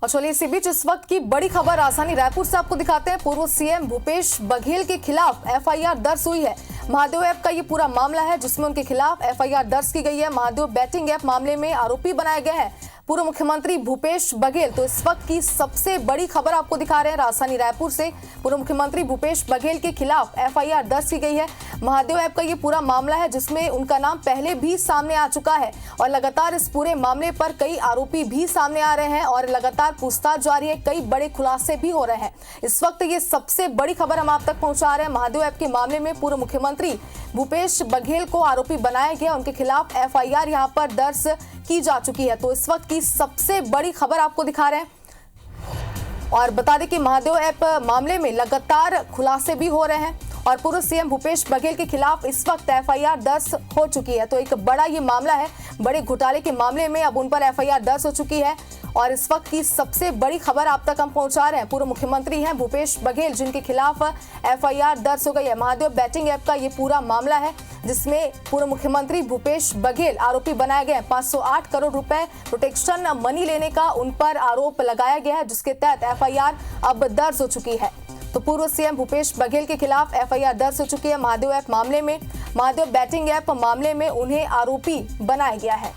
और चलिए इसी बीच इस वक्त की बड़ी खबर राजधानी रायपुर से आपको दिखाते हैं। पूर्व सीएम भूपेश बघेल के खिलाफ एफआईआर दर्ज हुई है। महादेव ऐप का ये पूरा मामला है जिसमें उनके खिलाफ एफआईआर दर्ज की गई है। महादेव बैटिंग ऐप मामले में आरोपी बनाए गए हैं पूर्व मुख्यमंत्री भूपेश बघेल। तो इस वक्त की सबसे बड़ी खबर आपको दिखा रहे हैं राजधानी रायपुर से। पूर्व मुख्यमंत्री भूपेश बघेल के खिलाफ एफआईआर दर्ज की गई है। महादेव ऐप का ये पूरा मामला है जिसमें उनका नाम पहले भी सामने आ चुका है और लगातार इस पूरे मामले पर कई आरोपी भी सामने आ रहे हैं और लगातार पूछताछ जारी है। कई बड़े खुलासे भी हो रहे हैं। इस वक्त ये सबसे बड़ी खबर हम आप तक पहुंचा रहे हैं। महादेव ऐप के मामले में पूर्व मुख्यमंत्री भूपेश बघेल को आरोपी बनाया गया। उनके खिलाफ एफआईआर यहां पर दर्ज की जा चुकी है। तो इस वक्त की सबसे बड़ी खबर आपको दिखा रहे हैं और बता दें कि महादेव ऐप मामले में लगातार खुलासे भी हो रहे हैं और पूर्व सीएम भूपेश बघेल के खिलाफ इस वक्त एफआईआर दर्ज हो चुकी है। तो एक बड़ा ये मामला है, बड़े घोटाले के मामले में अब उन पर एफआईआर दर्ज हो चुकी है और इस वक्त की सबसे बड़ी खबर आप तक हम पहुंचा रहे हैं। पूर्व मुख्यमंत्री हैं भूपेश बघेल जिनके खिलाफ एफआईआर दर्ज हो गई है। महादेव बैटिंग ऐप का ये पूरा मामला है जिसमें पूर्व मुख्यमंत्री भूपेश बघेल आरोपी बनाए गए। 508 करोड़ रुपए प्रोटेक्शन मनी लेने का उन पर आरोप लगाया गया है जिसके तहत एफआईआर अब दर्ज हो चुकी है। तो पूर्व सीएम भूपेश बघेल के खिलाफ एफआईआर दर्ज हो चुकी है। महादेव ऐप मामले में, महादेव बैटिंग ऐप मामले में उन्हें आरोपी बनाया गया है।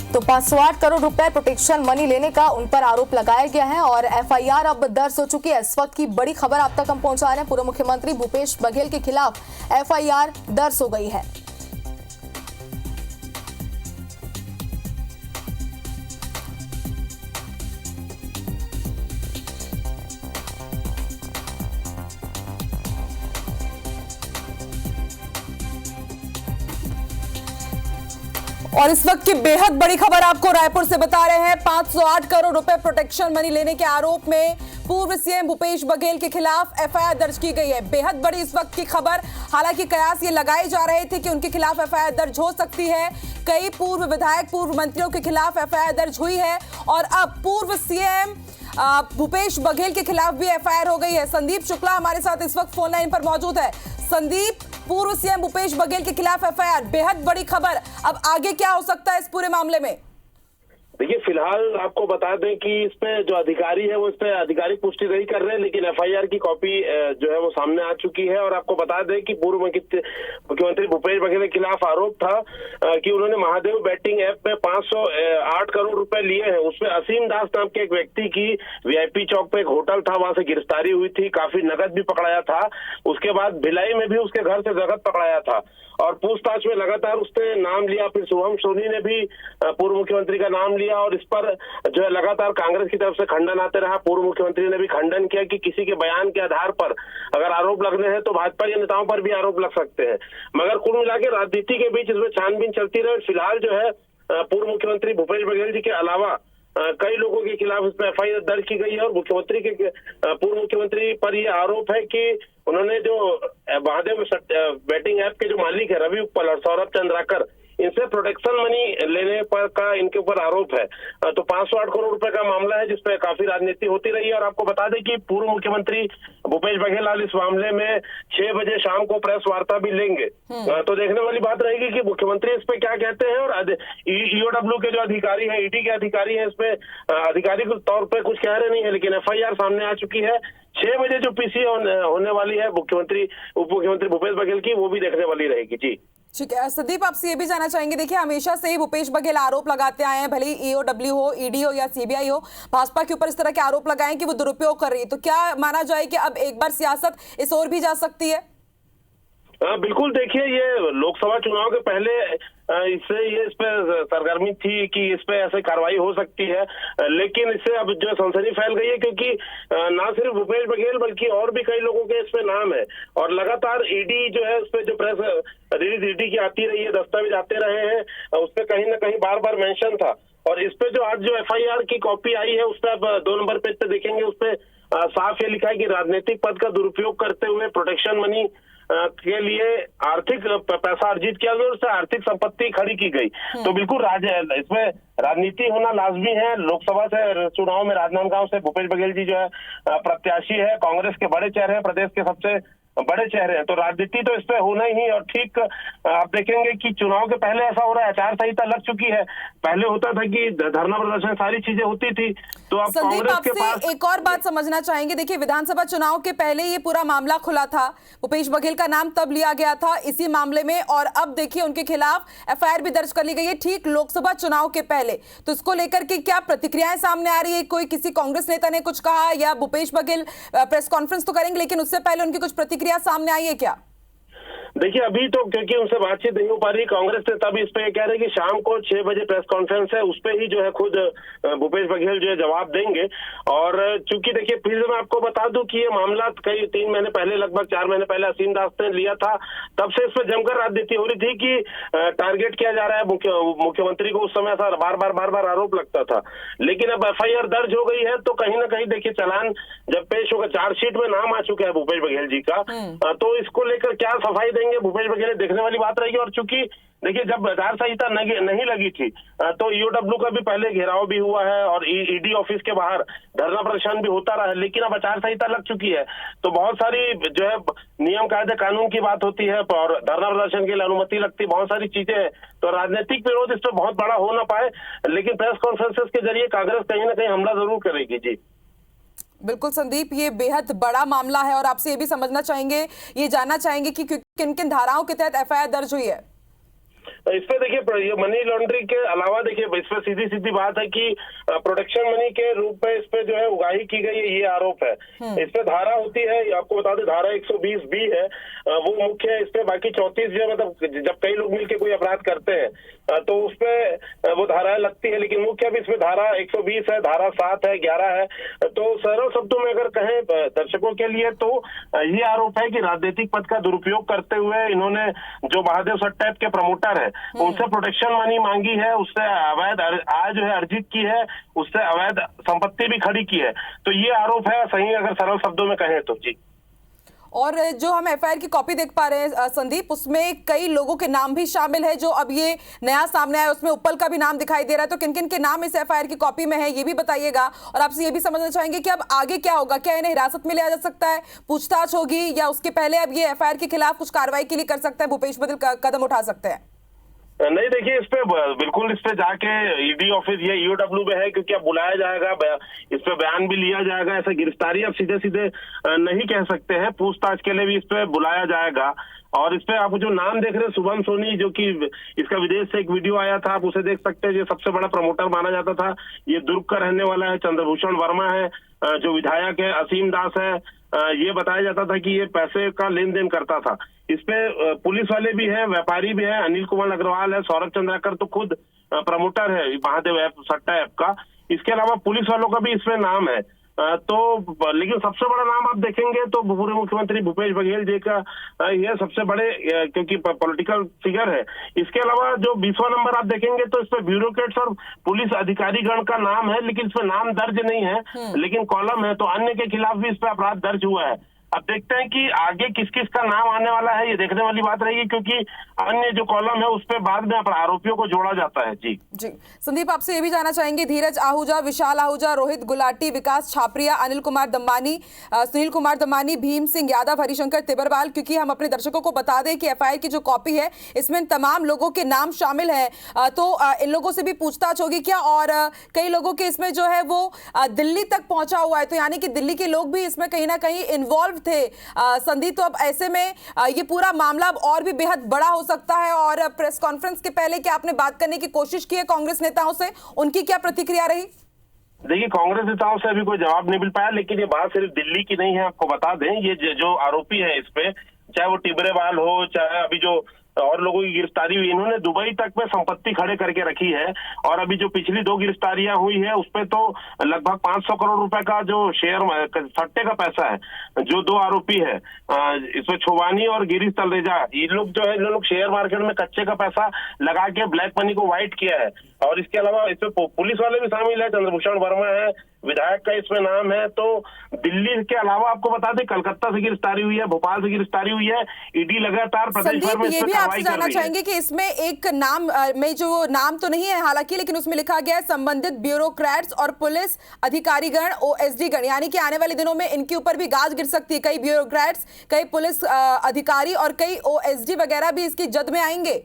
तो 508 करोड़ रुपए प्रोटेक्शन मनी लेने का उन पर आरोप लगाया गया है और एफआईआर अब दर्ज हो चुकी है। इस वक्त की बड़ी खबर आप तक हम पहुंचा रहे हैं। पूर्व मुख्यमंत्री भूपेश बघेल के खिलाफ एफआईआर दर्ज हो गई है। और इस वक्त की बेहद बड़ी खबर आपको रायपुर से बता रहे हैं। 508 करोड़ रुपए प्रोटेक्शन मनी लेने के आरोप में पूर्व सीएम भूपेश बघेल के खिलाफ एफआईआर दर्ज की गई है। बेहद बड़ी इस वक्त की खबर। हालांकि कयास ये लगाए जा रहे थे कि उनके खिलाफ एफआईआर दर्ज हो सकती है। कई पूर्व विधायक, पूर्व मंत्रियों के खिलाफ एफआईआर दर्ज हुई है और अब पूर्व सीएम भूपेश बघेल के खिलाफ भी एफआईआर हो गई है। संदीप शुक्ला हमारे साथ इस वक्त फोन लाइन पर मौजूद है। संदीप, पूर्व सीएम भूपेश बघेल के खिलाफ एफआईआर, बेहद बड़ी खबर। अब आगे क्या हो सकता है इस पूरे मामले में? देखिए, फिलहाल आपको बता दें कि इसमें जो अधिकारी है वो इस पे आधिकारिक पुष्टि नहीं कर रहे हैं, लेकिन एफआईआर की कॉपी जो है वो सामने आ चुकी है। और आपको बता दें कि पूर्व मुख्यमंत्री भूपेश बघेल के खिलाफ आरोप था कि उन्होंने महादेव बैटिंग ऐप में 508 करोड़ रुपए लिए हैं। उसमें असीम दास नाम के एक व्यक्ति की वीआईपी चौक पे एक होटल था, वहां से गिरफ्तारी हुई थी। काफी नकद भी पकड़ाया था। उसके बाद भिलाई में भी उसके घर से नकद पकड़ाया था और पूछताछ में लगातार उसने नाम लिया। फिर शुभम सोनी ने भी पूर्व मुख्यमंत्री का नाम लिया और इस पर जो है लगातार कांग्रेस की तरफ से खंडन आते रहा। पूर्व मुख्यमंत्री ने भी खंडन किया कि किसी के बयान के आधार पर अगर आरोप लगने हैं तो भाजपा के नेताओं पर भी आरोप लग सकते हैं। मगर कुल मिला के राजनीति के बीच इसमें छानबीन चलती रहे। फिलहाल जो है पूर्व मुख्यमंत्री भूपेश बघेल जी के अलावा कई लोगों के खिलाफ इस पर एफआईआर दर्ज की गई है और मुख्यमंत्री के पूर्व मुख्यमंत्री पर यह आरोप है कि उन्होंने जो महादेव बैटिंग ऐप के जो मालिक है रवि उपल और सौरभ चंद्राकर, इनसे प्रोटेक्शन मनी लेने पर का इनके ऊपर आरोप है। तो 508 करोड़ रुपए का मामला है जिसपे काफी राजनीति होती रही है। और आपको बता दें कि पूर्व मुख्यमंत्री भूपेश बघेल इस मामले में 6 बजे शाम को प्रेस वार्ता भी लेंगे। तो देखने वाली बात रहेगी कि मुख्यमंत्री इस पे क्या कहते हैं। और ईओडब्ल्यू के जो अधिकारी हैं, ईडी के अधिकारी हैं, इस पे आधिकारिक तौर पर कुछ कह रहे नहीं है, लेकिन एफआईआर सामने आ चुकी है। 6 बजे जो पीसी होने वाली है उप मुख्यमंत्री भूपेश बघेल की, वो भी देखने वाली रहेगी। जी ठीक है संदीप, आपसे ये भी जानना चाहेंगे, देखिए हमेशा से ही भूपेश बघेल आरोप लगाते आए हैं, भले ही ईओडब्ल्यू हो, ईडी हो या सीबीआई हो, भाजपा के ऊपर इस तरह के आरोप लगाए कि वो दुरुपयोग कर रही है। तो क्या माना जाए कि अब एक बार सियासत इस ओर भी जा सकती है? बिल्कुल। देखिए, ये लोकसभा चुनाव के पहले इस पे सरगर्मी थी कि इस पे ऐसे कार्रवाई हो सकती है, लेकिन इससे अब जो सनसनी फैल गई है क्योंकि ना सिर्फ भूपेश बघेल बल्कि और भी कई लोगों के इस पे नाम है और लगातार ईडी जो है उस पे जो प्रेस रिलीज ईडी की आती रही है, दस्तावेज आते रहे हैं, उस पे कहीं ना कहीं बार बार मेंशन था। और इस पे जो आज जो एफआईआर की कॉपी आई है उस पे आप 2 नंबर पेज पे देखेंगे, उस पे साफ ये लिखा है कि राजनीतिक पद का दुरुपयोग करते हुए प्रोटेक्शन मनी के लिए आर्थिक पैसा अर्जित किया गया, उससे आर्थिक संपत्ति खड़ी की गई। तो बिल्कुल इसमें राजनीति होना लाजमी है। लोकसभा से चुनाव में राजनांदगांव से भूपेश बघेल जी जो है प्रत्याशी है, कांग्रेस के बड़े चेहरे हैं, प्रदेश के सबसे बड़े चेहरे हैं, तो राजनीति तो इस पे होना ही। और ठीक आप देखेंगे कि चुनाव के पहले ऐसा हो रहा है, आचार संहिता लग चुकी है। पहले होता था कि धरना प्रदर्शन सारी चीजें होती थी, तो अब संदीप कांग्रेस के पास आपसे एक और बात समझना चाहेंगे। देखिए, विधानसभा चुनाव के पहले ये पूरा मामला खुला था, भूपेश बघेल का नाम तब लिया गया था इसी मामले में, और अब देखिए उनके खिलाफ एफआईआर भी दर्ज कर ली गई है ठीक लोकसभा चुनाव के पहले। तो इसको लेकर के क्या प्रतिक्रियाएं सामने आ रही है? कोई किसी कांग्रेस नेता ने कुछ कहा, या भूपेश बघेल प्रेस कॉन्फ्रेंस तो करेंगे लेकिन उससे पहले उनकी कुछ प्रतिक्रिया सामने आई है क्या? देखिए, अभी तो क्योंकि उनसे बातचीत नहीं हो पा रही, कांग्रेस ने तब इस पे कह रहे कि शाम को 6 बजे प्रेस कॉन्फ्रेंस है, उस पे ही जो है खुद भूपेश बघेल जो है जवाब देंगे। और चूंकि देखिए, फिर मैं आपको बता दूं कि ये मामला कई 3 महीने पहले, लगभग 4 महीने पहले असीम दास ने लिया था, तब से इस पर जमकर राजनीति हो रही थी कि टारगेट किया जा रहा है मुख्यमंत्री को। उस समय ऐसा बार बार आरोप लगता था, लेकिन अब एफआईआर दर्ज हो गई है, तो कहीं ना कहीं देखिए चालान जब पेश होगा, चार्जशीट में नाम आ चुका है भूपेश बघेल जी का, तो इसको लेकर क्या सफाई देंगे भूपेश बघेल, देखने वाली बात रहेगी। और चूंकि देखिए, जब आचार संहिता नहीं लगी थी तो ईओडब्ल्यू का भी पहले घेराव भी हुआ है और ईडी ऑफिस के बाहर धरना प्रदर्शन भी होता रहा है, लेकिन अब आचार संहिता लग चुकी है, तो बहुत सारी जो है नियम कायदे कानून की बात होती है और धरना प्रदर्शन के लिए अनुमति लगती है, बहुत सारी चीजें हैं। तो राजनीतिक विरोध इस पर बहुत बड़ा हो ना पाए, लेकिन प्रेस कॉन्फ्रेंसेस के जरिए कांग्रेस कहीं ना कहीं हमला जरूर करेगी। जी बिल्कुल संदीप, ये बेहद बड़ा मामला है और आपसे ये भी समझना चाहेंगे, ये जानना चाहेंगे कि किन किन धाराओं के तहत एफआईआर दर्ज हुई है। इस पे देखिए, ये मनी लॉन्ड्रिंग के अलावा देखिए इस पे सीधी बात है कि प्रोटेक्शन मनी के रूप में इस पे जो है उगाही की गई है, ये आरोप है। इस पे धारा होती है, आपको बता दें, धारा 120B है, वो मुख्य है। इस पे बाकी 34 जो है, मतलब जब कई लोग मिलकर कोई अपराध करते हैं तो उस पे वो धाराएं लगती है, लेकिन मुख्य भी इसमें धारा 120 है, धारा 7 है, 11 है। तो सरल शब्दों में अगर कहें दर्शकों के लिए, तो ये आरोप है कि राजनीतिक पद का दुरुपयोग करते हुए इन्होंने जो महादेव सट्टा के प्रमोटर है उनसे प्रोटेक्शन मनी मांगी है, उससे अवैध आय जो है अर्जित की है, उससे अवैध संपत्ति भी खड़ी की है। तो ये आरोप है, सही अगर सरल शब्दों में कहें तो। जी, और जो हम एफआईआर की कॉपी देख पा रहे हैं संदीप, उसमें कई लोगों के नाम भी शामिल है, जो अब ये नया सामने आया, उसमें उप्पल का भी नाम दिखाई दे रहा है। तो किन किन के नाम इस एफआईआर की कॉपी में है, ये भी बताइएगा। और आपसे ये भी समझना चाहेंगे कि अब आगे क्या होगा, क्या इन्हें हिरासत में लिया जा सकता है, पूछताछ होगी, या उसके पहले अब ये एफआईआर के खिलाफ कुछ कार्रवाई के लिए कर सकते हैं, भूपेश बघेल कदम उठा सकते हैं? नहीं, देखिए, इस पे बिल्कुल इस पे जाके ईडी ऑफिस या ईओडब्ल्यू में है, क्योंकि अब बुलाया जाएगा, इस पे बयान भी लिया जाएगा। ऐसे गिरफ्तारी अब सीधे नहीं कह सकते हैं, पूछताछ के लिए भी इस पे बुलाया जाएगा। और इस पे आप जो नाम देख रहे हैं, शुभम सोनी, जो कि इसका विदेश से एक वीडियो आया था, आप उसे देख सकते हैं। ये सबसे बड़ा प्रमोटर माना जाता था, ये दुर्ग का रहने वाला है। चंद्रभूषण वर्मा है जो विधायक है, असीम दास है, ये बताया जाता था कि ये पैसे का लेन देन करता था। इस पे पुलिस वाले भी हैं, व्यापारी भी हैं, अनिल कुमार अग्रवाल है, सौरभ चंद्राकर तो खुद प्रमोटर है महादेव ऐप, सट्टा ऐप का। इसके अलावा पुलिस वालों का भी इसमें नाम है। तो लेकिन सबसे बड़ा नाम आप देखेंगे तो पूर्व मुख्यमंत्री भूपेश बघेल जी का यह सबसे बड़े, क्योंकि पॉलिटिकल फिगर है। इसके अलावा जो 20वां नंबर आप देखेंगे तो इसमें ब्यूरोक्रेट्स और पुलिस अधिकारीगण का नाम है, लेकिन इसमें नाम दर्ज नहीं है, लेकिन कॉलम है। तो अन्य के खिलाफ भी इस पर अपराध दर्ज हुआ है। अब देखते हैं कि आगे किस किस का नाम आने वाला है, ये देखने वाली बात रहेगी, क्योंकि अन्य जो कॉलम है उस पर बाद में आरोपियों को जोड़ा जाता है। जी संदीप, आपसे ये भी जानना चाहेंगे, धीरज आहूजा, विशाल आहूजा, रोहित गुलाटी, विकास छापरिया, अनिल कुमार दम्मानी, सुनील कुमार दम्मानी, भीम सिंह यादव, हरिशंकर तिबरवाल, क्योंकि हम अपने दर्शकों को बता दें कि एफआईआर की जो कॉपी है इसमें तमाम लोगों के नाम शामिल है, तो इन लोगों से भी पूछताछ होगी क्या? और कई लोगों के इसमें जो है वो दिल्ली तक पहुंचा हुआ है, तो यानी कि दिल्ली के लोग भी इसमें कहीं ना कहीं इन्वॉल्व थे संदीप। तो अब ऐसे में ये पूरा मामला अब और भी बेहद बड़ा हो सकता है। और प्रेस कॉन्फ्रेंस के पहले क्या आपने बात करने की कोशिश की है कांग्रेस नेताओं से, उनकी क्या प्रतिक्रिया रही? देखिए, कांग्रेस नेताओं से अभी कोई जवाब नहीं मिल पाया, लेकिन ये बात सिर्फ दिल्ली की नहीं है। आपको बता दें, ये जो आरोपी है इस पे, चाहे वो टिबरेवाल हो, चाहे अभी जो और लोगों की गिरफ्तारी हुई, इन्होंने दुबई तक में संपत्ति खड़े करके रखी है। और अभी जो पिछली 2 गिरफ्तारियां हुई है उसपे तो लगभग 500 करोड़ रुपए का जो शेयर सट्टे का पैसा है, जो 2 आरोपी है इसमें छोवानी और गिरीश तलरेजा, ये लोग जो है, इन लोग शेयर मार्केट में कच्चे का पैसा लगा के ब्लैक मनी को व्हाइट किया है। और इसके अलावा इसमें पुलिस वाले भी शामिल है, चंद्रभूषण वर्मा है, विधायक का इसमें नाम है। तो दिल्ली के अलावा आपको बता दें कलकत्ता से गिरफ्तारी हुई है, भोपाल से गिरफ्तारी हुई है। ईडी लगातार प्रदेश भर में ये भी आपसे जानना चाहेंगे कि इसमें एक नाम में जो नाम तो नहीं है हालांकि, लेकिन उसमें लिखा गया है संबंधित ब्यूरोक्रेट्स और पुलिस अधिकारीगण, ओएसडी गण, यानी कि आने वाले दिनों में इनके ऊपर भी गाज गिर सकती है। कई ब्यूरोक्रेट्स, कई पुलिस अधिकारी और कई ओएसडी वगैरह भी इसकी जद में आएंगे।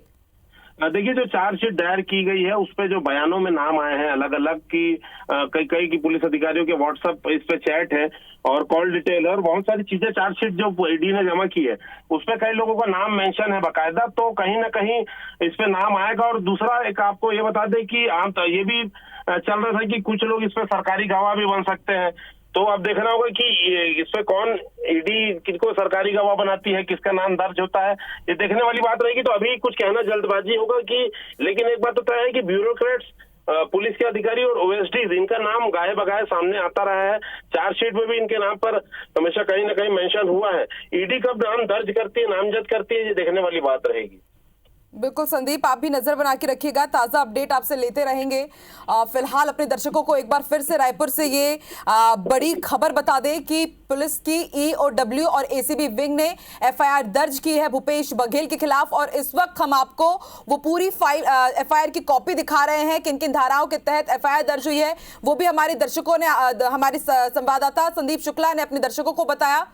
देखिए, जो चार्जशीट दायर की गई है उस पे जो बयानों में नाम आए हैं अलग अलग की कई की पुलिस अधिकारियों के व्हाट्सएप इस पे चैट है और कॉल डिटेल और बहुत सारी चीजें चार्जशीट जो ईडी ने जमा की है उसमें कई लोगों का नाम मेंशन है बकायदा। तो कहीं ना कहीं इस पे नाम आएगा। और दूसरा एक आपको ये बता दें कि ये भी चल रहा था कि कुछ लोग इसमें सरकारी गवाह भी बन सकते हैं। तो अब देखना होगा कि इसमें कौन ईडी किसको सरकारी गवाह बनाती है, किसका नाम दर्ज होता है, ये देखने वाली बात रहेगी। तो अभी कुछ कहना जल्दबाजी होगा कि, लेकिन एक बात तो तय है कि ब्यूरोक्रेट्स, पुलिस के अधिकारी और ओएसडी इनका नाम गाये बगाए सामने आता रहा है। चार्जशीट में भी इनके नाम पर हमेशा कहीं ना कहीं मेंशन हुआ है। ईडी कब नाम दर्ज करती है, नामजद करती है, ये देखने वाली बात रहेगी। बिल्कुल संदीप, आप भी नजर बना के रखिएगा, ताजा अपडेट आपसे लेते रहेंगे। फिलहाल अपने दर्शकों को एक बार फिर से रायपुर से ये बड़ी खबर बता दें कि पुलिस की ईओडब्ल्यू और एसीबी विंग ने एफआईआर दर्ज की है भूपेश बघेल के खिलाफ। और इस वक्त हम आपको वो पूरी फाइल एफआईआर की कॉपी दिखा रहे हैं, किन किन धाराओं के तहत एफआईआर दर्ज हुई है वो भी हमारे दर्शकों ने, हमारे संवाददाता संदीप शुक्ला ने अपने दर्शकों को बताया।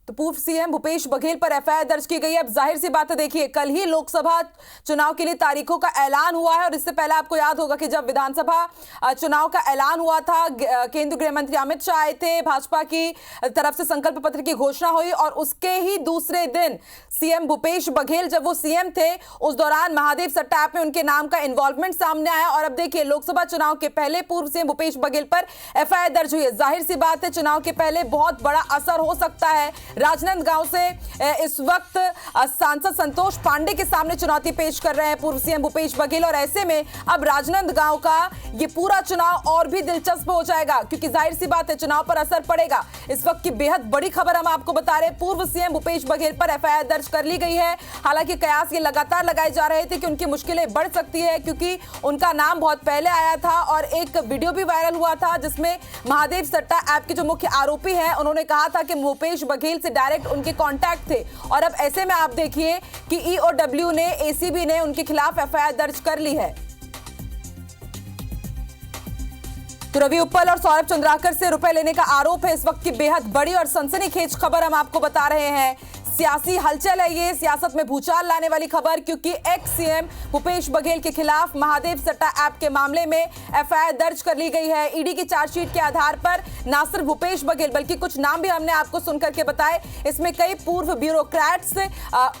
तो पूर्व सीएम भूपेश बघेल पर एफआईआर दर्ज की गई है। अब जाहिर सी बात है, देखिए कल ही लोकसभा चुनाव के लिए तारीखों का ऐलान हुआ है और इससे पहले आपको याद होगा कि जब विधानसभा चुनाव का ऐलान हुआ था, केंद्रीय गृह मंत्री अमित शाह आए थे, भाजपा की तरफ से संकल्प पत्र की घोषणा हुई और उसके ही दूसरे दिन सीएम भूपेश बघेल जब वो सीएम थे उस दौरान महादेव सट्टा ऐप में उनके नाम का इन्वॉल्वमेंट सामने आया। और अब देखिए लोकसभा चुनाव के पहले पूर्व सीएम भूपेश बघेल पर एफआईआर दर्ज हुई है। जाहिर सी बात है चुनाव के पहले बहुत बड़ा असर हो सकता है। राजनांदगांव से इस वक्त सांसद संतोष पांडे के सामने चुनौती पेश कर रहे हैं पूर्व सीएम भूपेश बघेल और ऐसे में अब राजनांदगांव का ये पूरा चुनाव और भी दिलचस्प हो जाएगा क्योंकि जाहिर सी बात है चुनाव पर असर पड़ेगा। इस वक्त की बेहद बड़ी खबर हम आपको बता रहे हैं, पूर्व सीएम भूपेश बघेल पर एफआईआर दर्ज कर ली गई है। हालांकि कयास ये लगातार लगाए जा रहे थे कि उनकी मुश्किलें बढ़ सकती है क्योंकि उनका नाम बहुत पहले आया था और एक वीडियो भी वायरल हुआ था जिसमें महादेव सट्टा ऐप के जो मुख्य आरोपी हैं उन्होंने कहा था कि भूपेश बघेल से डायरेक्ट उनके कॉन्टैक्ट थे। और अब ऐसे में आप देखिए कि ईओडब्ल्यू ने, एसीबी ने उनके खिलाफ एफआईआर दर्ज कर ली है। तो रवि उप्पल और सौरभ चंद्राकर से रुपए लेने का आरोप है इस वक्त की बेहद बड़ी और सनसनीखेज खबर हम आपको बता रहे हैं। सियासी हलचल है ये, सियासत में भूचाल लाने वाली खबर क्योंकि एक्स सीएम भूपेश बघेल के खिलाफ महादेव सट्टा ऐप के मामले में एफआईआर दर्ज कर ली गई है। ईडी की चार्जशीट के आधार पर ना सिर्फ भूपेश बघेल बल्कि कुछ नाम भी हमने आपको सुनकर के बताए, इसमें कई पूर्व ब्यूरोक्रेट्स,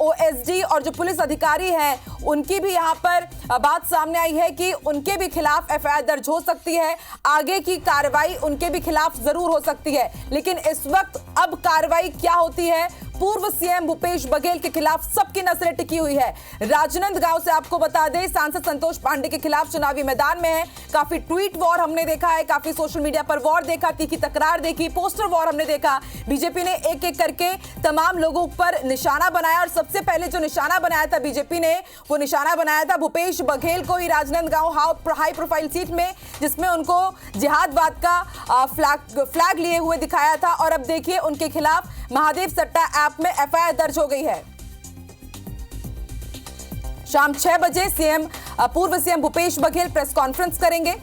ओएसडी और जो पुलिस अधिकारी हैं उनकी भी यहां पर बात सामने आई है कि उनके भी खिलाफ एफआईआर दर्ज हो सकती है। आगे की कार्रवाई उनके भी खिलाफ जरूर हो सकती है, लेकिन इस वक्त अब कार्रवाई क्या होती है, पूर्व सीएम भूपेश बघेल के खिलाफ सबकी नजरें टिकी हुई है। राजनांदगांव से आपको बता दें सांसद संतोष पांडे के खिलाफ चुनावी मैदान में है। काफी ट्वीट वॉर हमने देखा है, काफी सोशल मीडिया पर वॉर देखा, तीखी तकरार देखी, पोस्टर वॉर हमने देखा। बीजेपी ने एक एक करके तमाम लोगों पर निशाना बनाया और सबसे पहले जो निशाना बनाया था बीजेपी ने, वो निशाना बनाया था भूपेश बघेल को ही राजनांदगांव हाई प्रोफाइल सीट में, जिसमें उनको जिहादवाद का फ्लैग लिए हुए दिखाया था। और अब देखिए उनके खिलाफ महादेव सट्टा ऐप में एफआईआर दर्ज हो गई है। शाम 6 बजे पूर्व CM Bhupesh Baghel press conference करेंगे।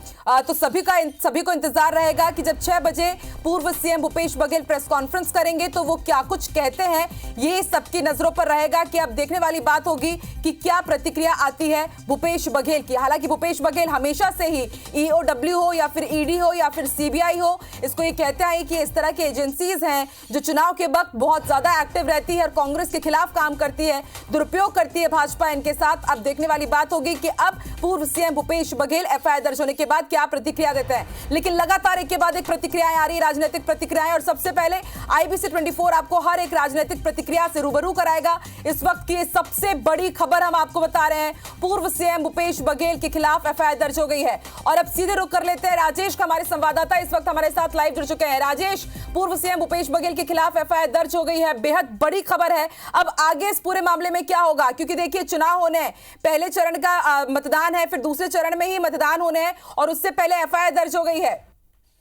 तो सभी को इंतजार रहेगा कि जब 6 बजे पूर्व CM Bhupesh Baghel press conference करेंगे तो वो क्या कुछ कहते हैं, ये सबकी नजरों पर रहेगा कि अब देखने वाली बात होगी कि क्या प्रतिक्रिया आती है भूपेश बघेल की। हालांकि भूपेश बघेल हमेशा से ही ईओडब्ल्यू हो या फिर ईडी हो या फिर सीबीआई हो, इसको ये कहते हैं कि इस तरह की एजेंसीज हैं जो चुनाव के वक्त बहुत ज्यादा एक्टिव रहती है और कांग्रेस के खिलाफ काम करती है, दुरुपयोग करती है भाजपा इनके साथ। अब देखने वाली बात होगी कि अब पूर्व सीएम भूपेश बघेल एफआईआर दर्ज होने के बाद क्या प्रतिक्रिया देते हैं। लेकिन लगातार एक के बाद एक प्रतिक्रियाएं आ रही, राजनीतिक प्रतिक्रियाएं, और सबसे पहले आईबीसी 24 आपको हर एक राजनीतिक प्रतिक्रिया से रूबरू कराएगा। इस वक्त की सबसे बड़ी खबर हम आपको बता रहे हैं, पूर्व सीएम भूपेश बघेल के खिलाफ एफआईआर दर्ज हो गई है। और अब सीधे रुक कर लेते हैं राजेश, हमारे संवाददाता इस वक्त हमारे साथ लाइव जुड़ चुके हैं। राजेश, पूर्व सीएम भूपेश बघेल के खिलाफ एफआईआर दर्ज हो गई है, बेहद बड़ी खबर है। अब आगे इस पूरे मामले में क्या होगा, क्योंकि देखिए चुनाव होने हैं। पहले चरण का मतदान है, फिर दूसरे चरण में ही मतदान होने हैं और उससे पहले एफआईआर दर्ज हो गई है।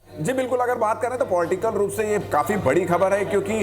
जी बिल्कुल, अगर बात करें तो पॉलिटिकल रूप से ये काफी बड़ी खबर है, क्योंकि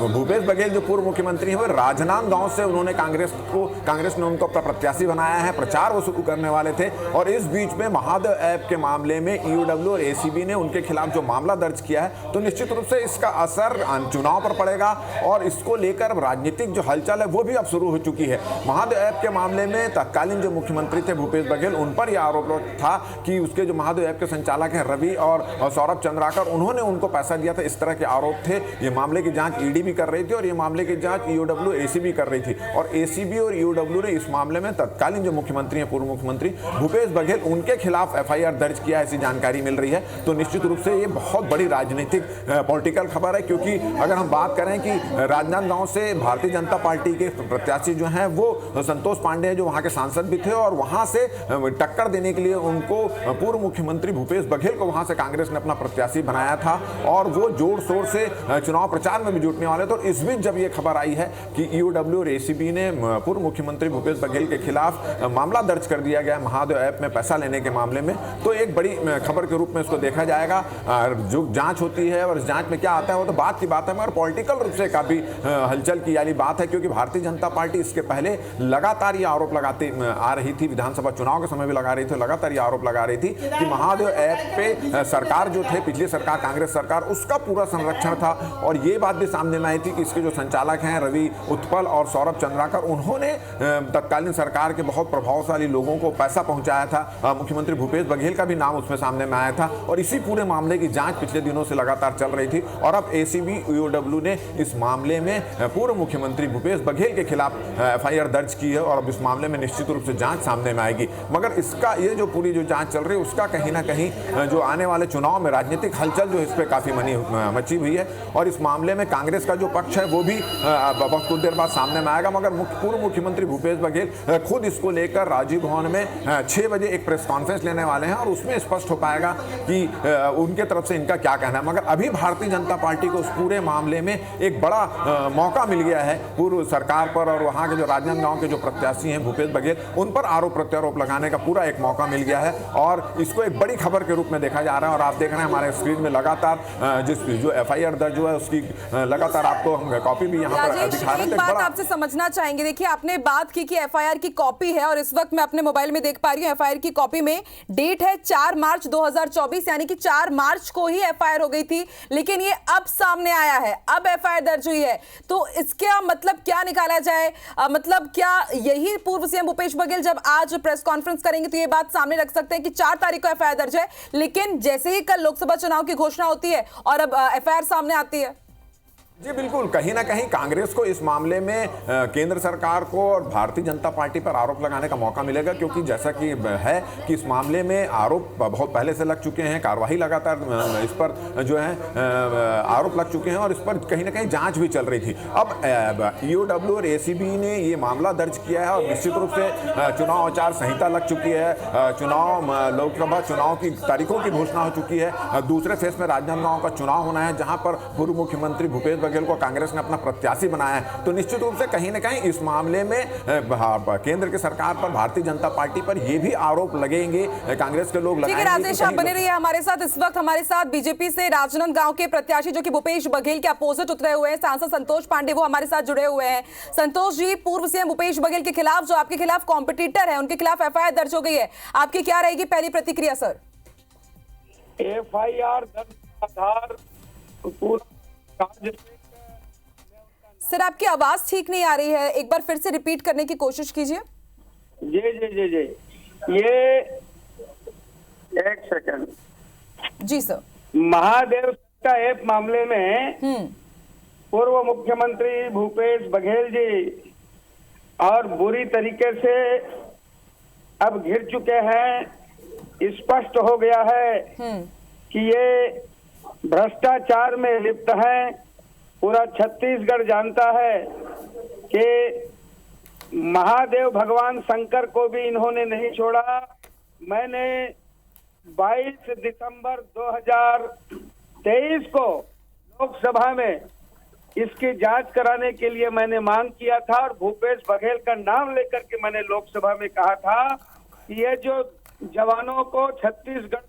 भूपेश बघेल जो पूर्व मुख्यमंत्री हैं वो राजनांदगांव से उन्होंने कांग्रेस ने उनको अपना प्रत्याशी बनाया है, प्रचार वो शुरू करने वाले थे। और इस बीच में महादेव ऐप के मामले में ईओडब्ल्यू और एसीबी ने उनके खिलाफ जो मामला दर्ज किया है, तो निश्चित रूप से इसका असर चुनाव पर पड़ेगा और इसको लेकर राजनीतिक जो हलचल है वो भी अब शुरू हो चुकी है। महादेव ऐप के मामले में तत्कालीन जो मुख्यमंत्री थे भूपेश बघेल, उन पर यह आरोप था कि उसके जो महादेव ऐप के संचालक हैं रवि और सौरभ चंद्राकर, उन्होंने उनको पैसा दिया था, इस तरह के आरोप थे। ये मामले की जांच ईडी भी कर रही थी और ये मामले की जांच ईओडब्ल्यू एसीबी कर रही थी। और एसीबी और ईओडब्ल्यू ने इस मामले में तत्कालीन जो मुख्यमंत्री हैं, पूर्व मुख्यमंत्री भूपेश बघेल, उनके खिलाफ एफआईआर दर्ज किया, ऐसी जानकारी मिल रही है। तो निश्चित रूप से ये बहुत बड़ी राजनीतिक पॉलिटिकल खबर है, क्योंकि अगर हम बात करें कि राजनांदगांव से भारतीय जनता पार्टी के प्रत्याशी जो हैं वो संतोष पांडे, जो वहां के सांसद भी थे, और वहां से टक्कर देने के लिए उनको पूर्व मुख्यमंत्री भूपेश बघेल को वहां से कांग्रेस ने अपना प्रत्याशी बनाया था और वो जोर शोर से चुनाव प्रचार में भी जुटने वाले थे। और इस बीच जब ये खबर आई है कि ईओडब्ल्यू और एसीबी ने पूर्व मुख्यमंत्री भूपेश बघेल के खिलाफ मामला दर्ज कर दिया गया महादेव ऐप में पैसा लेने के मामले में, तो एक बड़ी खबर के रूप में इसको देखा जाएगा। जो जांच होती है और इस जांच में क्या आता है वो तो बात की बात है, मगर पॉलिटिकल रूप से काफी हलचल की वाली बात है, क्योंकि भारतीय जनता पार्टी इसके पहले लगातार ये आरोप लगाती आ रही थी, विधानसभा चुनाव के समय भी लगा रही थी, लगातार ये आरोप लगा रही थी कि महादेव ऐप पे सरकार जो थे, पिछली सरकार कांग्रेस सरकार, उसका पूरा संरक्षण था। और ये बात भी सामने में आई थी कि इसके जो संचालक हैं रवि उत्पल और सौरभ चंद्राकर, उन्होंने तत्कालीन सरकार के बहुत प्रभावशाली लोगों को पैसा पहुंचाया था। मुख्यमंत्री भूपेश बघेल का भी नाम उसमें सामने में आया था और इसी पूरे मामले की जांच पिछले दिनों से लगातार चल रही थी। और अब एसीबी ईओडब्ल्यू ने इस मामले में पूर्व मुख्यमंत्री भूपेश बघेल के खिलाफ एफआईआर दर्ज की है और अब इस मामले में निश्चित रूप से जांच सामने में आएगी। मगर इसका ये जो पूरी जो जांच चल रही है उसका कहीं ना कहीं जो आने वाले चुनाव में राजनीतिक हलचल जो इस पे काफी मची हुई है। और इस मामले में कांग्रेस का जो पक्ष है वो भी बहुत कुछ देर बाद सामने में आएगा, मगर पूर्व मुख्यमंत्री भूपेश बघेल खुद इसको लेकर राजीव भवन में 6 बजे एक प्रेस कॉन्फ्रेंस लेने वाले हैं और उसमें स्पष्ट हो पाएगा कि उनके तरफ से इनका क्या कहना है। मगर अभी भारतीय जनता पार्टी को उस पूरे मामले में एक बड़ा मौका मिल गया है पूर्व सरकार पर, और वहां के जो राजनांदगांव के जो प्रत्याशी हैं भूपेश बघेल, उन पर आरोप प्रत्यारोप लगाने का पूरा एक मौका मिल गया है और इसको एक बड़ी खबर के रूप में देखा जा रहा है। और आप देख रहे हैं हमारे स्क्रीन में लगातार जो एफआईआर दर्ज हुआ है उसकी लगातार आपको हम कॉपी भी यहाँ पर दिखा रहे हैं। एक बात आपसे समझना चाहेंगे, देखिए आपने बात की कि एफआईआर की कॉपी है और इस वक्त मैं अपने मोबाइल में देख पा रही हूँ एफआईआर की कॉपी में डेट है 4 मार्च 2024, यानी कि 4 मार्च को ही एफआईआर हो गई थी, लेकिन ये अब सामने आया है, अब एफआईआर दर्ज हुई है। तो इसका मतलब क्या निकाला जाए, मतलब क्या यही पूर्व सीएम भूपेश बघेल जब आज प्रेस कॉन्फ्रेंस करेंगे तो ये बात सामने रख सकते हैं कि 4 तारीख को एफआईआर दर्ज है, लेकिन जैसे ही कल लोकसभा चुनाव की घोषणा होती है और अब एफआईआर सामने आती है? जी बिल्कुल, कहीं ना कहीं कांग्रेस को इस मामले में केंद्र सरकार को और भारतीय जनता पार्टी पर आरोप लगाने का मौका मिलेगा, क्योंकि जैसा कि है कि इस मामले में आरोप बहुत पहले से लग चुके हैं, कार्रवाई लगातार इस पर जो है आरोप लग चुके हैं और इस पर कहीं ना कहीं जांच भी चल रही थी। अब ईओडब्ल्यू और एसीबी ने ये मामला दर्ज किया है और निश्चित रूप से चुनाव आचार संहिता लग चुकी है, लोकसभा चुनाव की तारीखों की घोषणा हो चुकी है। दूसरे फेज में राजनांदगांव का चुनाव होना है जहां पर पूर्व मुख्यमंत्री भूपेश बघेल को कांग्रेस ने अपना प्रत्याशी बनाया है। तो निश्चित रूप से कहीं ना कहीं इस मामले में केंद्र की सरकार पर, भारतीय जनता पार्टी पर ये भी आरोप लगेंगे, कांग्रेस के लोग लगाएंगे। राजेश, आप बने रहिए हमारे साथ। इस वक्त हमारे साथ बीजेपी से राजनांदगांव के प्रत्याशी जो कि भूपेश बघेल के अपोजिट उतरे हुए हैं, सांसद संतोष पांडे, वो हमारे साथ जुड़े हुए हैं। संतोष जी, पूर्व सीएम भूपेश बघेल के खिलाफ जो आपके खिलाफ कॉम्पिटिटर है उनके खिलाफ एफआईआर दर्ज हो गई है, आपकी क्या रहेगी पहली प्रतिक्रिया? सर, एफआईआर दर्ज आधार सर आपकी आवाज ठीक नहीं आ रही है, एक बार फिर से रिपीट करने की कोशिश कीजिए। जी जी जी जी, ये एक सेकंड जी सर। महादेव का ऐप मामले में पूर्व मुख्यमंत्री भूपेश बघेल जी और बुरी तरीके से अब घिर चुके हैं। स्पष्ट हो गया है कि ये भ्रष्टाचार में लिप्त हैं। पूरा छत्तीसगढ़ जानता है कि महादेव भगवान शंकर को भी इन्होंने नहीं छोड़ा। मैंने 22 दिसंबर 2023 को लोकसभा में इसकी जांच कराने के लिए मैंने मांग किया था और भूपेश बघेल का नाम लेकर के मैंने लोकसभा में कहा था कि ये जो जवानों को छत्तीसगढ़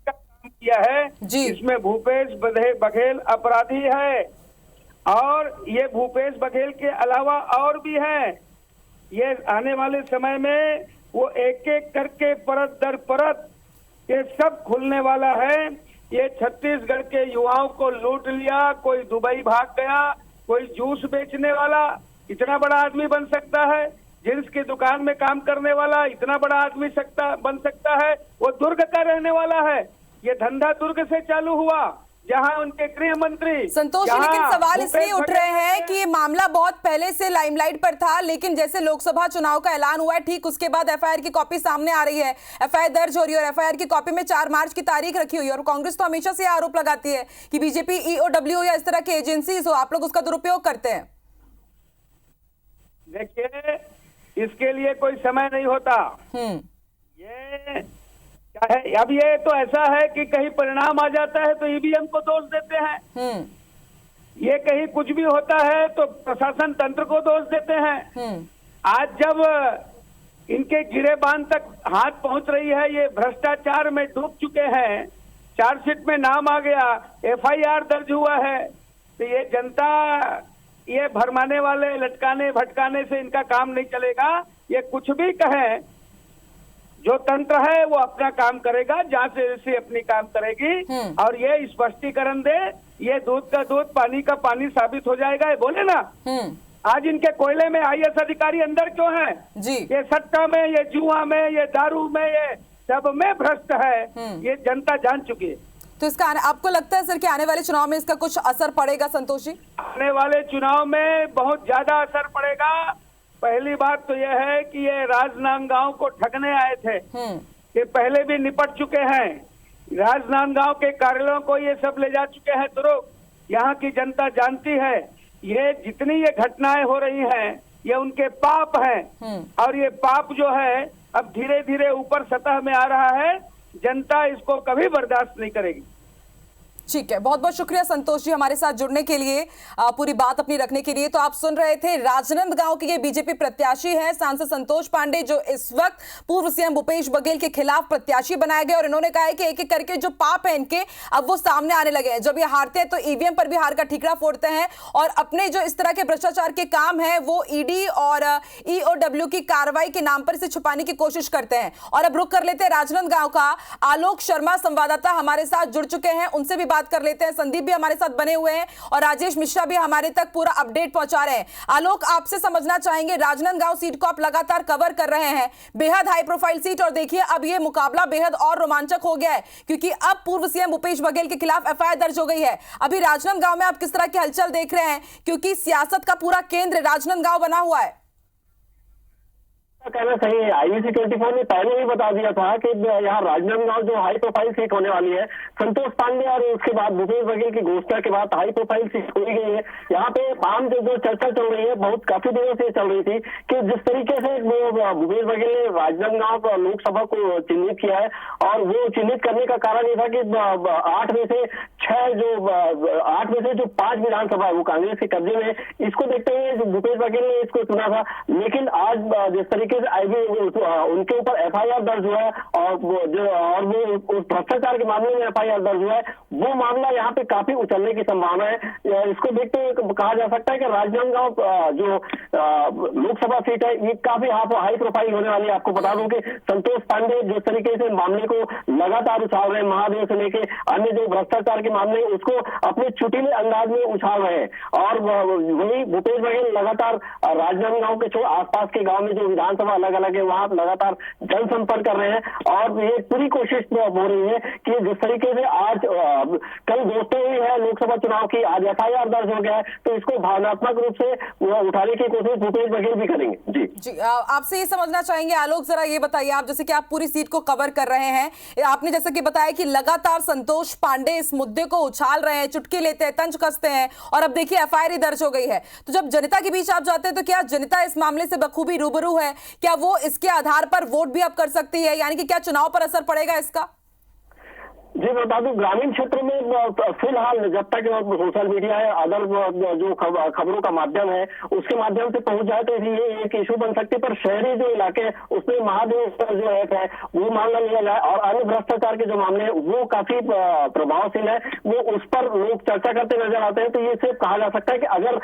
का काम किया है जी। इसमें भूपेश बघेल अपराधी है और ये भूपेश बघेल के अलावा और भी हैं। ये आने वाले समय में वो एक एक करके परत दर परत ये सब खुलने वाला है। ये छत्तीसगढ़ के युवाओं को लूट लिया, कोई दुबई भाग गया, कोई जूस बेचने वाला इतना बड़ा आदमी बन सकता है, जिन्स की दुकान में काम करने वाला इतना बड़ा आदमी बन सकता है। वो दुर्ग का रहने वाला है। ये धंधा दुर्ग से चालू हुआ जहां उनके गृह मंत्री संतोष जी, लेकिन सवाल इसलिए उठ रहे हैं कि ये मामला बहुत पहले से लाइमलाइट पर था, लेकिन जैसे लोकसभा चुनाव का ऐलान हुआ है ठीक उसके बाद एफआईआर की कॉपी सामने आ रही है, एफआईआर दर्ज हो रही है और एफआईआर की कॉपी में 4 मार्च की तारीख रखी हुई है। और कांग्रेस तो हमेशा से आरोप लगाती है कि बीजेपी ईओडब्ल्यू या इस तरह की एजेंसी हो, आप लोग उसका दुरुपयोग करते हैं। देखिए, इसके लिए कोई समय नहीं होता। ये क्या है, अब ये तो ऐसा है कि कहीं परिणाम आ जाता है तो ईवीएम को दोष देते हैं, ये कहीं कुछ भी होता है तो प्रशासन तंत्र को दोष देते हैं। आज जब इनके गिरेबान तक हाथ पहुंच रही है, ये भ्रष्टाचार में डूब चुके हैं, चार्जशीट में नाम आ गया, एफआईआर दर्ज हुआ है, तो ये जनता ये भरमाने वाले लटकाने भटकाने से इनका काम नहीं चलेगा। ये कुछ भी कहें, जो तंत्र है वो अपना काम करेगा, जांच एजेंसी अपनी काम करेगी और ये स्पष्टीकरण दे, ये दूध का दूध पानी का पानी साबित हो जाएगा। ये बोले ना, आज इनके कोयले में आईएएस अधिकारी अंदर क्यों हैं? जी। ये सट्टा में, ये जुआ में, ये दारू में, ये सब में भ्रष्ट है, ये जनता जान चुकी है। तो इसका आपको लगता है सर कि आने वाले चुनाव में इसका कुछ असर पड़ेगा? संतोष जी, आने वाले चुनाव में बहुत ज्यादा असर पड़ेगा। पहली बात तो यह है कि ये राजनांदगांव को ठगने आए थे, ये पहले भी निपट चुके हैं। राजनांदगांव के कार्यालयों को ये सब ले जा चुके हैं तुरंत। यहाँ की जनता जानती है ये जितनी ये घटनाएं हो रही हैं ये उनके पाप हैं और ये पाप जो है अब धीरे धीरे ऊपर सतह में आ रहा है। जनता इसको कभी बर्दाश्त नहीं करेगी। ठीक है, बहुत बहुत शुक्रिया संतोष जी हमारे साथ जुड़ने के लिए, पूरी बात अपनी रखने के लिए। तो आप सुन रहे थे राजनांदगांव के ये बीजेपी प्रत्याशी हैं सांसद संतोष पांडे, जो इस वक्त पूर्व सीएम भूपेश बघेल के खिलाफ प्रत्याशी बनाए गए और इन्होंने कहा है कि एक एक करके जो पाप है इनके अब वो सामने आने लगे हैं। जब ये हारते हैं तो ईवीएम पर भी हार का ठीकरा फोड़ते हैं और अपने जो इस तरह के भ्रष्टाचार के काम है वो ईडी और ईओडब्ल्यू की कार्रवाई के नाम पर इसे छुपाने की कोशिश करते हैं। और अब रुक कर लेते हैं राजनांदगांव का। आलोक शर्मा संवाददाता हमारे साथ जुड़ चुके हैं, उनसे भी बात कर लेते हैं। संदीप भी हमारे साथ बने हुए हैं और राजेश मिश्रा भी हमारे तक पूरा अपडेट पहुंचा रहे हैं। आलोक, आपसे समझना चाहेंगे, राजनांदगांव सीट को आप लगातार कवर कर रहे हैं, बेहद हाई प्रोफाइल सीट, और देखिए अब ये मुकाबला बेहद और रोमांचक हो गया है क्योंकि अब पूर्व सीएम भूपेश बघेल के खिलाफ एफआईआर दर्ज हो गई है। अभी राजनांदगांव में आप किस तरह की हलचल देख रहे हैं, क्योंकि सियासत का पूरा केंद्र राजनांदगांव बना हुआ है? कहना सही है। IBC 24 ने पहले ही बता दिया था कि यहाँ राजनांदगांव जो हाई प्रोफाइल सीट होने वाली है, संतोष पांडे और उसके बाद भूपेश बघेल की घोषणा के बाद हाई प्रोफाइल सीट खोली गई है। यहाँ पे आम जो चर्चा चल रही है, बहुत काफी दिनों से चल रही थी कि जिस तरीके से भूपेश बघेल ने राजनांदगांव लोकसभा को चिन्हित किया है और वो चिन्हित करने का कारण ये था कि 8 में से 5 विधानसभा वो कांग्रेस के कब्जे में, इसको देखते हुए भूपेश बघेल ने इसको चुना था। लेकिन आज जिस तरीके उनके ऊपर एफआईआर दर्ज हुआ है और वो उस भ्रष्टाचार के मामले में एफआईआर दर्ज हुआ है, वो मामला यहाँ पे काफी उछलने की संभावना है। इसको देखते हुए कहा जा सकता है कि राजनांदगांव जो लोकसभा सीट है ये काफी हाई प्रोफाइल होने वाली है। आपको बता दूं कि संतोष पांडे जिस तरीके से मामले को लगातार उछाल रहे हैं, महादेव से लेके अन्य जो भ्रष्टाचार के मामले उसको अपने चुटीले अंदाज में उछाल रहे हैं और वही भूपेश बघेल लगातार राजनांदगांव के आसपास के गांव में जो विधानसभा अलग अलग है वहां लगातार जनसंपर्क कर रहे हैं और ये पूरी कोशिश हो रही है कि जिस तरीके से आज कल दोस्ती हुई है लोकसभा चुनाव की, आज एफआईआर दर्ज हो गया है, तो इसको भावनात्मक रूप से उठाने की कोशिश भूपेश बघेल भी करेंगे। जी आपसे ये समझना चाहेंगे आलोक, जरा ये बताइए, आप जैसे कि आप पूरी सीट को कवर कर रहे हैं, आपने जैसे कि बताया कि लगातार संतोष पांडे इस मुद्दे को उछाल रहे हैं, चुटकी लेते हैं, तंज कसते हैं और अब देखिए एफआईआर दर्ज हो गई है। तो जब जनता के बीच आप जाते हैं तो क्या जनता इस मामले से बखूबी रूबरू है? क्या वो इसके आधार पर वोट भी अब कर सकती है, यानी कि क्या चुनाव पर असर पड़ेगा इसका? जी बता दूं, ग्रामीण क्षेत्र में फिलहाल जब तक सोशल मीडिया है, अदर जो खबरों का माध्यम है उसके माध्यम से पहुंच जाए तो ये एक इशू बन सकती है, पर शहरी जो इलाके हैं उसमें महादेव जो ऐप है वो मामला लिया जाए और अन्य भ्रष्टाचार के जो मामले हैं वो काफी प्रभावशील है, वो उस पर लोग चर्चा करते नजर आते हैं। तो ये सिर्फ कहा जा सकता है कि अगर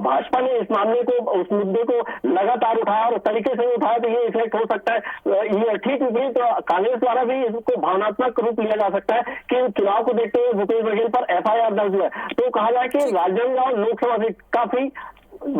भाजपा ने इस मामले को, उस मुद्दे को लगातार उठाया और तरीके से उठाया तो ये इफेक्ट हो सकता है। ये ठीक विपरीत कांग्रेस द्वारा भी इसको भावनात्मक रूप लिया जा सकता है कि चुनाव को देखते हुए भूपेश बघेल पर एफआईआर दर्ज हुआ है, तो कहा जाए कि राजनांदगांव लोकसभा सीट काफी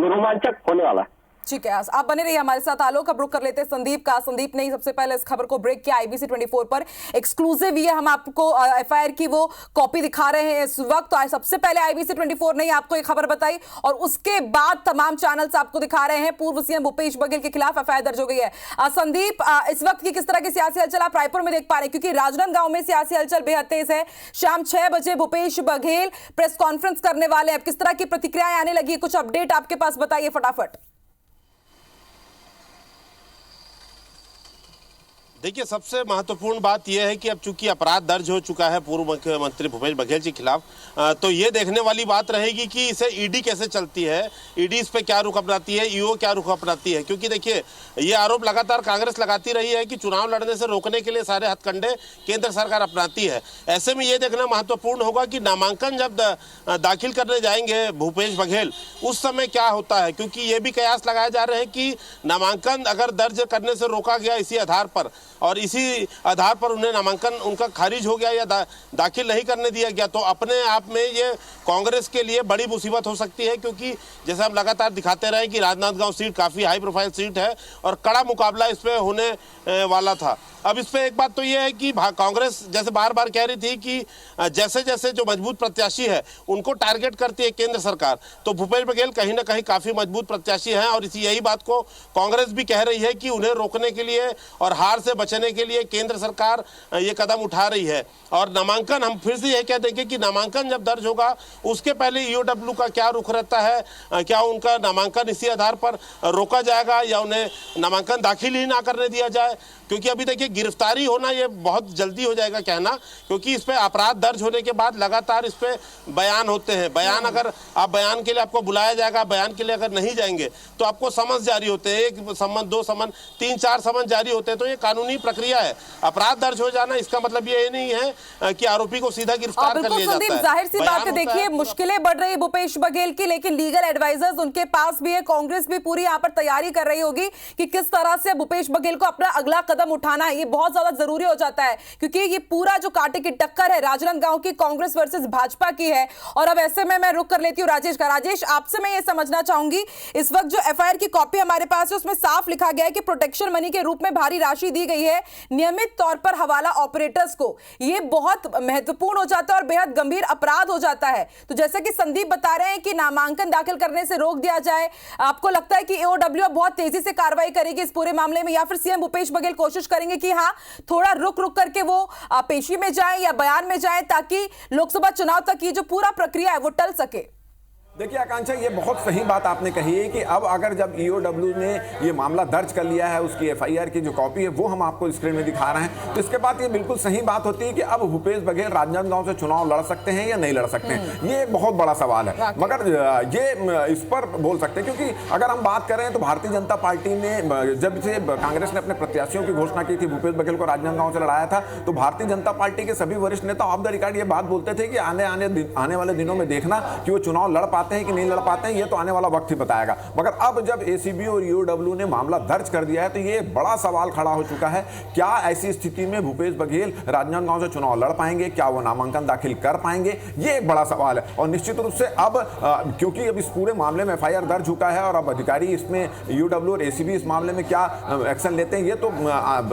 रोमांचक होने वाला है। ठीक है, आप बने रहिए हमारे साथ। आलोक, अब रुक कर लेते हैं संदीप का। संदीप ने सबसे पहले इस खबर को ब्रेक किया IBC 24 पर, एक्सक्लूसिव ये हम आपको एफआईआर की वो कॉपी दिखा रहे हैं इस वक्त। तो सबसे पहले IBC 24 ने आपको ये खबर बताई और उसके बाद तमाम चैनल्स आपको दिखा रहे हैं पूर्व सीएम भूपेश बघेल के खिलाफ एफआईआर दर्ज हो गई है। संदीप, इस वक्त की किस तरह की सियासी हलचल आप रायपुर में देख पा रहे हैं, क्योंकि राजनांदगांव में सियासी हलचल बेहद तेज है। शाम 6 बजे भूपेश बघेल प्रेस कॉन्फ्रेंस करने वाले हैं। अब किस तरह की प्रतिक्रियाएं आने लगी, कुछ अपडेट आपके पास बताइए फटाफट। देखिए, सबसे महत्वपूर्ण बात यह है कि अब चूंकि अपराध दर्ज हो चुका है पूर्व मुख्यमंत्री भूपेश बघेल जी के खिलाफ, तो ये देखने वाली बात रहेगी कि इसे ईडी कैसे चलती है, ईडी इस पे क्या रुख अपनाती है, ईओ क्या रुख अपनाती है। क्योंकि देखिए, ये आरोप लगातार कांग्रेस लगाती रही है कि चुनाव लड़ने से रोकने के लिए सारे हथकंडे केंद्र सरकार अपनाती है। ऐसे में ये देखना महत्वपूर्ण होगा कि नामांकन जब दाखिल करने जाएंगे भूपेश बघेल उस समय क्या होता है, क्योंकि ये भी कयास लगाए जा रहे हैं कि नामांकन अगर दर्ज करने से रोका गया इसी आधार पर और इसी आधार पर उन्हें नामांकन उनका खारिज हो गया या दाखिल नहीं करने दिया गया, तो अपने आप में ये कांग्रेस के लिए बड़ी मुसीबत हो सकती है। क्योंकि जैसे हम लगातार दिखाते रहे कि राजनांदगांव सीट काफ़ी हाई प्रोफाइल सीट है और कड़ा मुकाबला इस पर होने वाला था। अब इस पर एक बात तो ये है कि कांग्रेस जैसे बार बार कह रही थी कि जैसे जैसे जो मजबूत प्रत्याशी है उनको टारगेट करती है केंद्र सरकार, तो भूपेश बघेल कहीं ना कहीं काफ़ी मजबूत प्रत्याशी हैं और यही बात को कांग्रेस भी कह रही है कि उन्हें रोकने के लिए और हार से बचने के लिए केंद्र सरकार ये कदम उठा रही है। और नामांकन, हम फिर से यह कह देंगे कि नामांकन जब दर्ज होगा उसके पहले ईओडब्ल्यू का क्या रुख रहता है, क्या उनका नामांकन इसी आधार पर रोका जाएगा या उन्हें नामांकन दाखिल ही ना करने दिया जाए। क्योंकि अभी देखिए, गिरफ्तारी होना ये बहुत जल्दी हो जाएगा कहना, क्योंकि इस पे अपराध दर्ज होने के बाद लगातार इस पे बयान होते हैं। बयान, अगर आप बयान के लिए आपको बुलाया जाएगा, बयान के लिए अगर नहीं जाएंगे तो आपको समन जारी होते हैं, 1 समन 2 समन 3 4 समन जारी होते हैं। तो ये कानूनी प्रक्रिया है। अपराध दर्ज हो जाना इसका मतलब ये नहीं है कि आरोपी को सीधा गिरफ्तार कर लिया जाता है। जाहिर सी बात है, देखिए मुश्किलें बढ़ रही भूपेश बघेल की, लेकिन लीगल एडवाइजर्स उनके पास भी है। कांग्रेस भी पूरी यहाँ पर तैयारी कर रही होगी कि किस तरह से भूपेश बघेल को अपना अगला कदम उठाना है। ये बहुत ज्यादा जरूरी हो जाता है क्योंकि ये पूरा जो कांटे की टक्कर है राजनांदगांव की, कांग्रेस वर्सेस भाजपा की है। और अब ऐसे में मैं रुक कर लेती हूँ राजेश का। राजेश, आपसे मैं ये समझना चाहूंगी, इस वक्त जो एफआईआर की कॉपी हमारे पास है उसमें साफ लिखा गया है कि प्रोटेक्शन मनी के रूप में भारी राशि दी गई है नियमित तौर पर हवाला ऑपरेटर्स को। ये बहुत महत्वपूर्ण हो जाता है और बेहद गंभीर अपराध हो जाता है। तो जैसे कि संदीप बता रहे हैं कि नामांकन दाखिल करने से रोक दिया जाए, आपको लगता है कि ईओडब्ल्यू बहुत तेजी से कार्रवाई करेगी इस पूरे मामले में, या फिर सीएम भूपेश बघेल कोशिश करेंगे कि हाँ थोड़ा रुक करके वो पेशी में जाए या बयान में जाए ताकि लोकसभा चुनाव तक ये जो पूरा प्रक्रिया है वो टल सके? देखिए आकांक्षा, ये बहुत सही बात आपने कही है कि अब अगर जब ईओडब्ल्यू ने ये मामला दर्ज कर लिया है, उसकी एफआईआर की जो कॉपी है वो हम आपको स्क्रीन में दिखा रहे हैं, तो इसके बाद ये बिल्कुल सही बात होती है कि अब भूपेश बघेल राजनांदगांव से चुनाव लड़ सकते हैं या नहीं लड़ सकते हैं। ये एक बहुत बड़ा सवाल है, मगर ये इस पर बोल सकते हैं क्योंकि अगर हम बात करें तो भारतीय जनता पार्टी ने जब से कांग्रेस ने अपने प्रत्याशियों की घोषणा की थी, भूपेश बघेल को राजनांदगांव से लड़ाया था, तो भारतीय जनता पार्टी के सभी वरिष्ठ नेता ऑफ द रिकॉर्ड ये बात बोलते थे कि आने वाले दिनों में देखना कि वो चुनाव लड़ पाते हैं कि नहीं लड़ पाते हैं, ये तो आने वाला वक्त ही बताएगा। मगर अब जब एसीबी और ईओडब्ल्यू ने मामला दर्ज कर दिया है तो ये बड़ा सवाल खड़ा हो चुका है, क्या ऐसी स्थिति में भूपेश बघेल राजनांदगांव से चुनाव लड़ पाएंगे, क्या वो नामांकन दाखिल कर पाएंगे, ये एक बड़ा सवाल है। और निश्चित रूप से अब क्योंकि अब इस पूरे मामले में एफआईआर दर्ज चुका है और अब अधिकारी इसमें ईओडब्ल्यू और एसीबी इस मामले में क्या एक्शन लेते हैं ये तो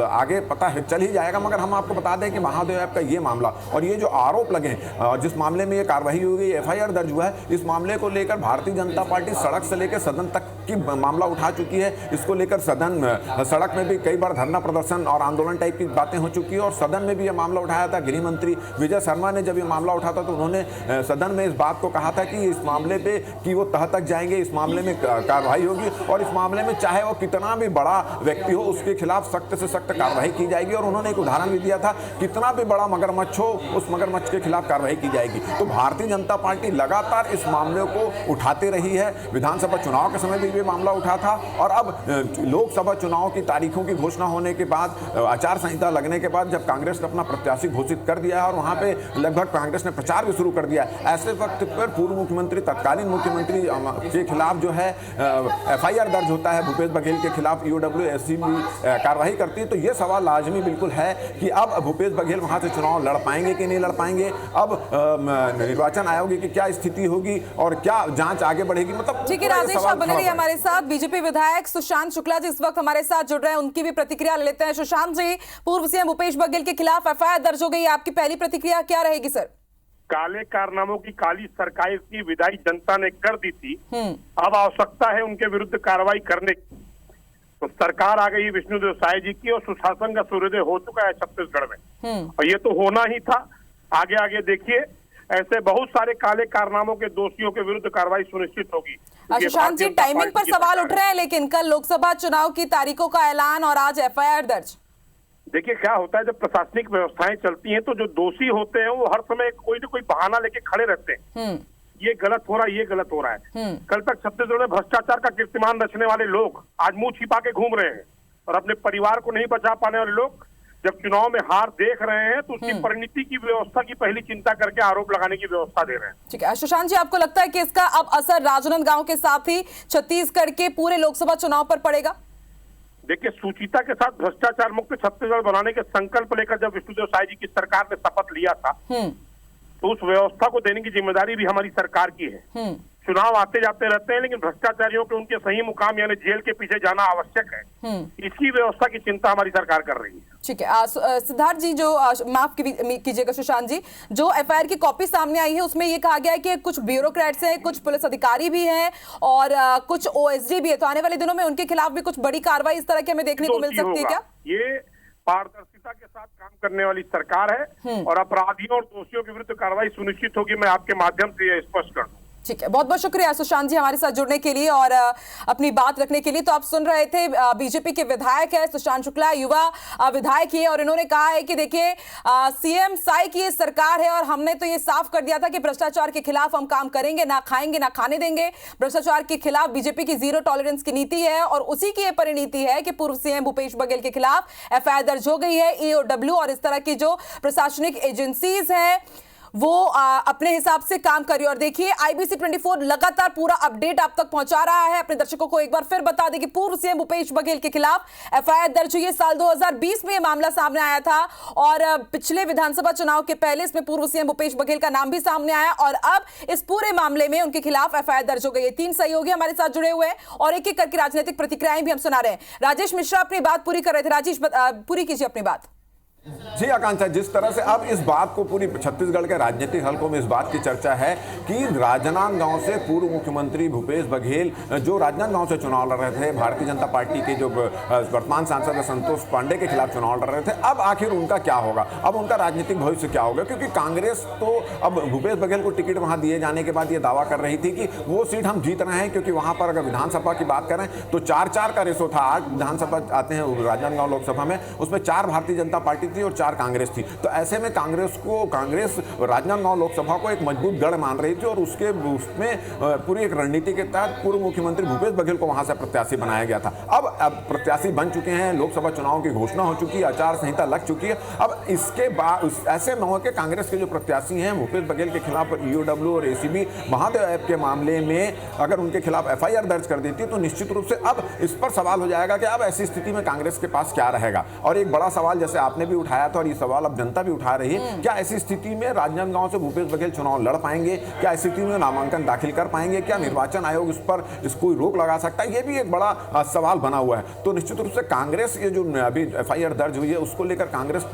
आगे पता चल ही जाएगा। मगर हम आपको बता दें कि महादेव ऐप का ये मामला और ये जो आरोप लगे हैं, जिस मामले में ये कार्रवाई हुई गई, एफआईआर दर्ज हुआ है, इस मामले को लेकर भारतीय जनता पार्टी सड़क से लेकर सदन तक की मामला उठा चुकी है। इसको लेकर सड़क में भी कई बार धरना प्रदर्शन और आंदोलन टाइप की बातें हो चुकी है और सदन में भी यह मामला उठाया था। गृह मंत्री विजय शर्मा ने जब ये मामला उठा था तो उन्होंने सदन में इस बात को कहा था कि इस मामले पे कि वो तह तक जाएंगे, इस मामले में कार्रवाई होगी और इस मामले में चाहे वो कितना भी बड़ा व्यक्ति हो उसके खिलाफ सख्त से सख्त कार्रवाई की जाएगी। और उन्होंने एक उदाहरण भी दिया था, कितना भी बड़ा मगरमच्छ हो उस मगरमच्छ के खिलाफ कार्रवाई की जाएगी। तो भारतीय जनता पार्टी लगातार इस मामले को उठाते रही है। विधानसभा चुनाव के समय भी ये मामला उठा था और अब लोकसभा चुनाव की तारीखों की घोषणा होने के बाद, आचार संहिता लगने के बाद जब कांग्रेस ने अपना प्रत्याशी घोषित कर दिया है और वहां पे लगभग कांग्रेस ने प्रचार भी शुरू कर दिया है, ऐसे वक्त पर पूर्व मुख्यमंत्री, तत्कालीन मुख्यमंत्री के खिलाफ जो है एफआईआर दर्ज होता है, भूपेश बघेल के खिलाफ ईओडब्ल्यू एसीबी कार्रवाई करती है। तो ये सवाल लाजमी बिल्कुल है कि अब भूपेश बघेल वहां से चुनाव लड़ पाएंगे कि नहीं लड़ पाएंगे। अब निर्वाचन आयोग की क्या स्थिति होगी और क्या जांच आगे बढ़ेगी, मतलब ठीक है। राजेश आप बने रहिए हमारे साथ। बीजेपी विधायक सुशांत शुक्ला जी इस वक्त हमारे साथ जुड़ रहे हैं, उनकी भी प्रतिक्रिया ले लेते हैं। सुशांत जी, पूर्व सीएम भूपेश बघेल के खिलाफ एफआईआर दर्ज हो गई, आपकी पहली प्रतिक्रिया क्या रहेगी सर? काले कारनामों की काली सरकार की विदाई जनता ने कर दी थी, अब आवश्यकता है उनके विरुद्ध कार्रवाई करने की। तो सरकार आ गई विष्णुदेव साय जी की और सुशासन का सूर्योदय हो चुका है छत्तीसगढ़ में और ये तो होना ही था। आगे आगे देखिए, ऐसे बहुत सारे काले कारनामों के दोषियों के विरुद्ध कार्रवाई सुनिश्चित होगी। सुशांत जी, टाइमिंग पर सवाल उठ रहे हैं, लेकिन कल लोकसभा चुनाव की तारीखों का ऐलान और आज एफआईआर दर्ज। देखिए क्या होता है, जब प्रशासनिक व्यवस्थाएं चलती हैं तो जो दोषी होते हैं वो हर समय कोई न कोई बहाना लेके खड़े रहते हैं, ये गलत हो रहा है, ये गलत हो रहा है। कल तक छत्तीसगढ़ में भ्रष्टाचार का कीर्तिमान रचने वाले लोग आज मुंह छिपा के घूम रहे हैं और अपने परिवार को नहीं बचा पाने वाले लोग जब चुनाव में हार देख रहे हैं तो उसकी परिणति की व्यवस्था की पहली चिंता करके आरोप लगाने की व्यवस्था दे रहे हैं। ठीक है सुशांत जी, आपको लगता है कि इसका अब असर राजनांदगांव के साथ ही छत्तीसगढ़ के पूरे लोकसभा चुनाव पर पड़ेगा? देखिए, सुचिता के साथ भ्रष्टाचार मुक्त छत्तीसगढ़ बनाने के संकल्प लेकर जब विष्णुदेव साय जी की सरकार ने शपथ लिया था तो उस व्यवस्था को देने की जिम्मेदारी भी हमारी सरकार की है। चुनाव आते जाते रहते हैं, लेकिन भ्रष्टाचारियों के उनके सही मुकाम यानी जेल के पीछे जाना आवश्यक है। इसकी व्यवस्था की चिंता हमारी सरकार कर रही है। ठीक है सिद्धार्थ जी, जो माफ कीजिएगा सुशांत जी, जो एफआईआर की कॉपी सामने आई है उसमें ये कहा गया है कि कुछ ब्यूरोक्रेट्स हैं, कुछ पुलिस अधिकारी भी हैं और कुछ ओएसडी भी है, तो आने वाले दिनों में उनके खिलाफ भी कुछ बड़ी कार्रवाई इस तरह की हमें देखने को मिल सकती है क्या? ये पारदर्शिता के साथ काम करने वाली सरकार है और अपराधियों और दोषियों के विरुद्ध कार्रवाई सुनिश्चित होगी। मैं आपके माध्यम से यह स्पष्ट कर दूं। ठीक है, बहुत बहुत शुक्रिया सुशांत जी हमारे साथ जुड़ने के लिए और अपनी बात रखने के लिए। तो आप सुन रहे थे, बीजेपी के विधायक है सुशांत शुक्ला, युवा विधायक है और इन्होंने कहा है कि देखिए सीएम साय की ये सरकार है और हमने तो ये साफ कर दिया था कि भ्रष्टाचार के खिलाफ हम काम करेंगे, ना खाएंगे ना खाने देंगे। भ्रष्टाचार के खिलाफ बीजेपी की जीरो टॉलरेंस की नीति है और उसी की ये परिणति है कि पूर्व सीएम भूपेश बघेल के खिलाफ एफआईआर दर्ज हो गई है। ईओडब्ल्यू और इस तरह की जो प्रशासनिक एजेंसीज है वो अपने हिसाब से काम करिए। और देखिए IBC 24 लगातार पूरा अपडेट आप तक पहुंचा रहा है। अपने दर्शकों को एक बार फिर बता दें कि पूर्व सीएम भूपेश बघेल के खिलाफ एफआईआर दर्ज हुई है। साल 2020 में यह मामला सामने आया था और पिछले विधानसभा चुनाव के पहले इसमें पूर्व सीएम भूपेश बघेल का नाम भी सामने आया और अब इस पूरे मामले में उनके खिलाफ एफआईआर दर्ज हो गई है। 3 सहयोगी हमारे साथ जुड़े हुए हैं और एक एक करके राजनीतिक प्रतिक्रियाएं भी हम सुना रहे हैं। राजेश मिश्रा अपनी बात पूरी कर रहे थे। राजेश पूरी कीजिए अपनी बात। जी आकांक्षा, जिस तरह से अब इस बात को पूरी छत्तीसगढ़ के राजनीतिक हलकों में इस बात की चर्चा है कि राजनांदगांव से पूर्व मुख्यमंत्री भूपेश बघेल जो राजनांदगांव से चुनाव लड़ रहे थे, भारतीय जनता पार्टी के जो वर्तमान सांसद संतोष पांडे के खिलाफ चुनाव लड़ रहे थे, अब आखिर उनका क्या होगा, अब उनका राजनीतिक भविष्य क्या होगा? क्योंकि कांग्रेस तो अब भूपेश बघेल को टिकट वहां दिए जाने के बाद ये दावा कर रही थी कि वो सीट हम जीत रहे हैं, क्योंकि वहां पर अगर विधानसभा की बात करें तो 4-4 का रेशो था। 8 विधानसभा आते हैं राजनांदगांव लोकसभा में, उसमें 4 भारतीय जनता पार्टी थी और 4 कांग्रेस थी। तो ऐसे में कांग्रेस राजनांदगांव लोकसभा को एक मजबूत गढ़ मान रही थी और उसमें पूरी एक रणनीति के तहत पूर्व मुख्यमंत्री भूपेश बघेल को वहां से प्रत्याशी बनाया गया था। अब प्रत्याशी बन चुके हैं, लोकसभा चुनाव की घोषणा हो चुकी है, आचार संहिता लग चुकी है। अब इसके बाद ऐसे में के कांग्रेस के जो प्रत्याशी हैं भूपेश बघेल के खिलाफ ईओडब्ल्यू और एसीबी महादेव ऐप के मामले में अगर उनके खिलाफ एफआईआर दर्ज कर देती तो निश्चित रूप से अब इस पर सवाल हो जाएगा कि अब ऐसी स्थिति में कांग्रेस के पास क्या रहेगा। और एक बड़ा सवाल जैसे आपने भी उठाया था और ये सवाल अब जनता भी उठा रही है, क्या ऐसी स्थिति में राजनांदगांव से भूपेश बघेल चुनाव लड़ पाएंगे? क्या ऐसी स्थिति में नामांकन दाखिल कर पाएंगे? क्या निर्वाचन आयोग इस पर कोई रोक लगा सकता है? ये भी एक बड़ा सवाल बना हुआ है। तो निश्चित रूप से कांग्रेस, ये जो अभी एफआईआर दर्ज हुई है उसको लेकर कांग्रेस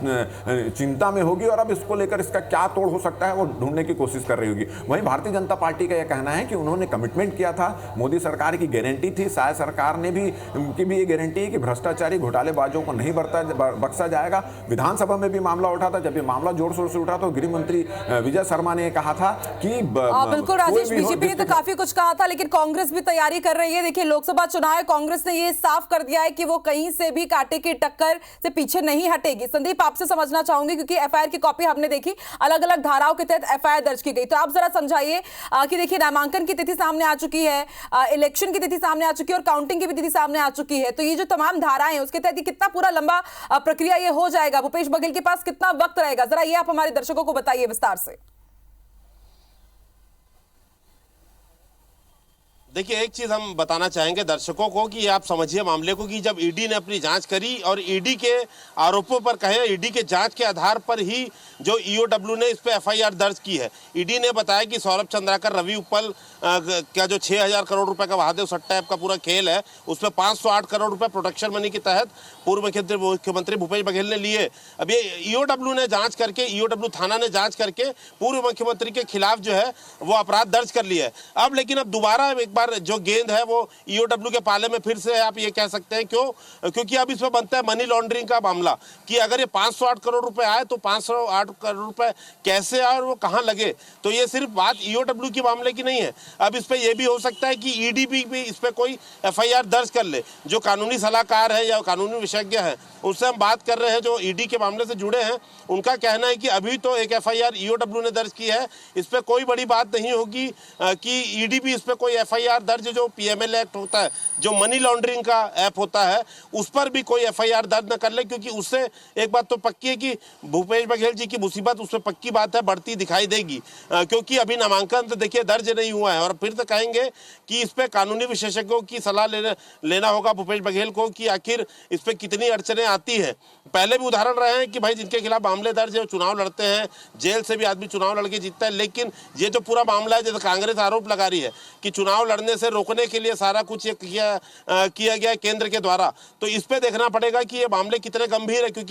चिंता में होगी और अब इसको लेकर इसका क्या तोड़ हो सकता है वो ढूंढने की कोशिश कर रही होगी। वहीं भारतीय जनता पार्टी का यह कहना है कि उन्होंने कमिटमेंट किया था, मोदी सरकार की गारंटी थी, शायद सरकार ने भी उनकी भी ये गारंटी है कि भ्रष्टाचारी घोटालेबाजों को नहीं बख्शा जाएगा। विधानसभा में भी मामला उठा था, जब ये मामला जोर शोर से उठा तो गृह मंत्री विजय शर्मा ने कहा था कि बिल्कुल राजेश, बीजेपी ने तो काफी कुछ कहा था, लेकिन कांग्रेस भी तैयारी कर रही है। देखिए लोकसभा चुनाव है, कांग्रेस ने ये साफ कर दिया है कि वो कहीं से भी कांटे की टक्कर से पीछे नहीं हटेगी। संदीप, आपसे समझना चाहूंगी क्योंकि एफआईआर की कॉपी हमने देखी, अलग अलग धाराओं के तहत एफआईआर दर्ज की गई, तो आप जरा समझाइए कि देखिए नामांकन की तिथि सामने आ चुकी है, इलेक्शन की तिथि सामने आ चुकी है और काउंटिंग की भी तिथि सामने आ चुकी है, तो ये जो तमाम धाराएं हैं उसके तहत कितना पूरा लंबा प्रक्रिया ये हो जाएगा? भूपेश बघेल के पास कितना वक्त रहेगा? जरा ये आप हमारे दर्शकों को बताइए विस्तार से। देखिए, एक चीज हम बताना चाहेंगे दर्शकों को कि आप समझिए मामले को कि जब ईडी ने अपनी जांच करी और ईडी के आरोपों पर कहे, ईडी के जांच के आधार पर ही जो ईओडब्ल्यू ने इस पे एफआईआर दर्ज की है। ईडी ने बताया कि सौरभ चंद्राकर, रवि उपल का जो 6000 करोड़ रुपए का महादेव सट्टा ऐप का पूरा खेल है, उसमें 508 करोड़ रुपए प्रोटेक्शन मनी के तहत पूर्व मुख्यमंत्री भूपेश बघेल ने लिए। अब ये ईओडब्ल्यू ने जांच करके, ईओडब्ल्यू थाना ने जांच करके पूर्व मुख्यमंत्री के खिलाफ जो है वो अपराध दर्ज कर लिया है। अब लेकिन अब दोबारा एक बार जो गेंद है वो ईओडब्ल्यू के पाले में फिर से आप ये कह सकते हैं। क्यों? क्योंकि अब इसमें बनता है मनी लॉन्ड्रिंग का मामला कि अगर ये 508 करोड़ रुपए आए तो 508 करोड़ रुपए कैसे आए और वो कहां लगे। तो ये सिर्फ बात ईओडब्ल्यू की मामले की नहीं है, अब इस पे ये भी हो सकता है कि ईडी भी इस पे कोई एफआईआर दर्ज कर ले। जो कानूनी सलाहकार है या कानूनी विशेषज्ञ है उससे हम बात कर रहे हैं, जो ईडी के मामले से जुड़े हैं, उनका कहना है कि अभी तो एक एफआईआर ईओडब्ल्यू ने दर्ज की है, इस पे कोई बड़ी बात नहीं होगी कि ईडी भी इस पे कोई एफआईआर दर्ज, जो पीएमएल एक्ट होता है, जो मनी लॉन्ड्रिंग का ऐप होता है, उस पर भी कोई एफआईआर दर्ज न कर ले, क्योंकि उससे एक बात तो पक्की है कि भूपेश बघेल जी की मुसीबत उसमें पक्की बात है बढ़ती दिखाई देगी, क्योंकि अभी नामांकन तो देखिए दर्ज नहीं हुआ है। और फिर तो कहेंगे कि इस पे कानूनी विशेषज्ञों की सलाह लेना होगा भूपेश बघेल को कि आखिर इस पे कितनी अड़चने आती हैं। पहले भी उदाहरण रहे हैं कि भाई जिनके खिलाफ मामले दर्ज है चुनाव लड़ते हैं, जेल से भी आदमी चुनाव लड़के जीतता है, लेकिन ये जो पूरा मामला है, जैसे कांग्रेस आरोप लगा रही है कि चुनाव लड़ने से रोकने के लिए सारा कुछ ये किया गया केंद्र के द्वारा, तो इस पे देखना पड़ेगा कि ये मामले कितने गंभीर है। क्योंकि